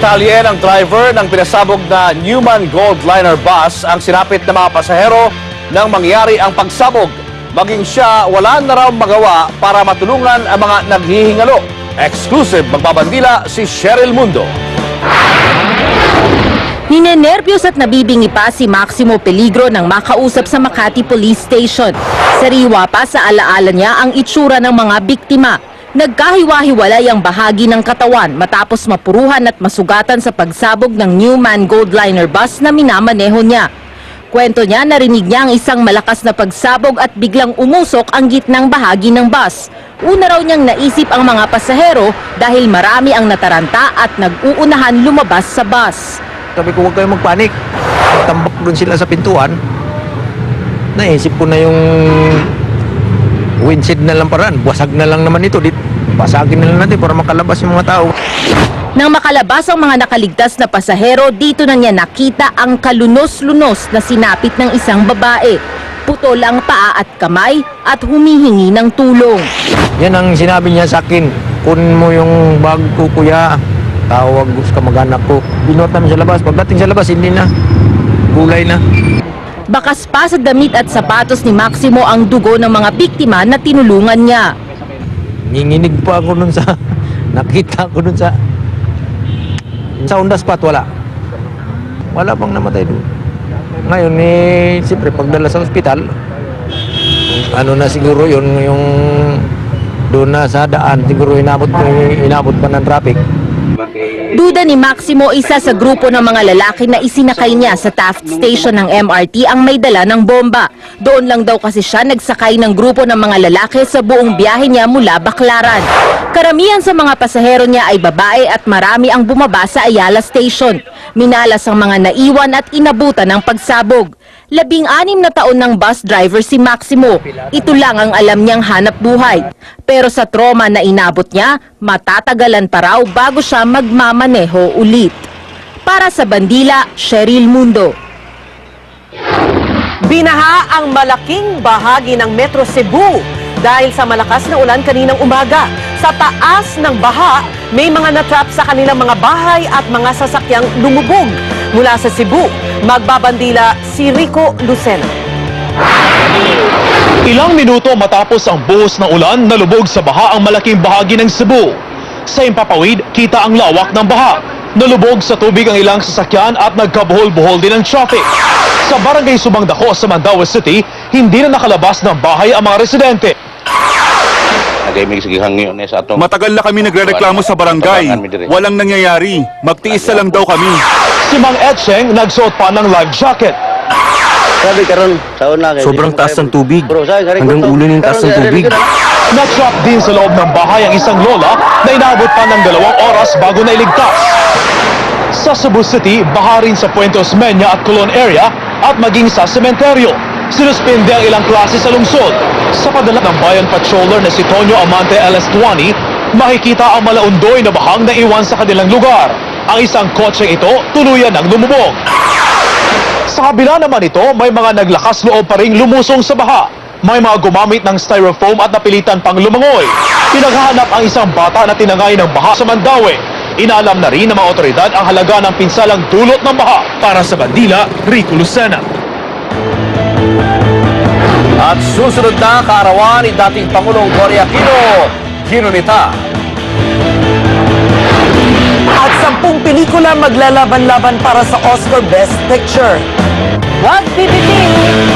Detalye ng driver ng pinasabog na Newman Goldliner bus ang sinapit ng mga pasahero nang mangyari ang pagsabog. Maging siya, wala na raw magawa para matulungan ang mga naghihingalo. Exclusive, magbabandila si Cheryl Mundo. Ninenervyos at nabibingi pa si Maximo Peligro nang makausap sa Makati Police Station. Sariwa pa sa alaala niya ang itsura ng mga biktima. Nagkahiwa-hiwalay ang bahagi ng katawan matapos mapuruhan at masugatan sa pagsabog ng Newman Goldliner bus na minamaneho niya. Kwento niya, narinig niya ang isang malakas na pagsabog at biglang umusok ang gitnang bahagi ng bus. Una raw niyang naisip ang mga pasahero dahil marami ang nataranta at nag-uunahan lumabas sa bus. Sabi ko, huwag kayong magpanik. Tambak doon sila sa pintuan. Naisip ko na yung windshield na lang paraan. Basag na lang naman ito. Basagin na lang natin para makalabas yung mga tao. Nang makalabas ang mga nakaligtas na pasahero, dito na niya nakita ang kalunos-lunos na sinapit ng isang babae. Putol ang paa at kamay at humihingi ng tulong. Yan ang sinabi niya sa akin. Kunin mo yung bag ko, kuya. Tawag sa kamag-anak ko. Binuot namin sa labas. Pagdating sa labas, hindi na. Gulay na. Bakas pa sa damit at sapatos ni Maximo ang dugo ng mga biktima na tinulungan niya. Nginginig pa ako nun sa... Nakita ko nun sa... Sa on the spot, wala. Wala pang namatay doon. Ngayon, siyempre, pagdala sa ospital, ano na siguro yun, yung doon na sa daan, siguro inabot pa ng traffic. Duda ni Maximo, isa sa grupo ng mga lalaki na isinakay niya sa Taft Station ng MRT ang may dala ng bomba. Doon lang daw kasi siya nagsakay ng grupo ng mga lalaki sa buong biyahe niya mula Baclaran. Karamihan sa mga pasahero niya ay babae at marami ang bumaba sa Ayala Station. Minalas ang mga naiwan at inabutan ng pagsabog. 16 na taon ng bus driver si Maximo. Ito lang ang alam niyang hanap buhay. Pero sa trauma na inabot niya, matatagalan pa raw bago siya magmamaneho ulit. Para sa Bandila, Cheryl Mundo. Binaha ang malaking bahagi ng Metro Cebu dahil sa malakas na ulan kaninang umaga. Sa taas ng baha, may mga natrap sa kanilang mga bahay at mga sasakyang lumubog. Mula sa Cebu, magbabandila si Rico Lucena. Ilang minuto matapos ang buhos ng ulan, nalubog sa baha ang malaking bahagi ng Cebu. Sa Impapawid, kita ang lawak ng baha. Nalubog sa tubig ang ilang sasakyan at nagkabuhol-buhol din ang traffic. Sa barangay Subangdako sa Mandaue City, hindi na nakalabas ng bahay ang mga residente. Matagal na kami nagrereklamo sa barangay. Walang nangyayari. Magtiis na lang daw kami. Si Mang Etcheng nagsuot pa ng life jacket. Sobrang taas ng tubig. Hanggang ulo ng taas ng tubig. Na-trap din sa loob ng bahay ang isang lola na inabot pa ng 2 oras bago nailigtas. Sa Cebu City, baha rin sa Puente Osmeña at Colon area at maging sa sementeryo. Sinuspinde ang ilang klase sa lungsod. Sa padala ng Bayan Patroller na si Tonyo Amante LS20, makikita ang malaundoy na bahang naiwan sa kanilang lugar. Ang isang kotseng ito tuluyan ng lumubog. Sa kabila naman ito, may mga naglakas loob pa ring lumusong sa baha. May mga gumamit ng styrofoam at napilitan pang lumangoy. Pinaghahanap ang isang bata na tinangay ng baha sa Mandaue. Inaalam na rin ng mga otoridad ang halaga ng pinsalang dulot ng baha. Para sa Bandila, Rico Lucena. At susunod na kaarawan ni dating Pangulong Cory Aquino, kinunita. At 10 pelikula maglalaban-laban para sa Oscar Best Picture. Wag bibitin!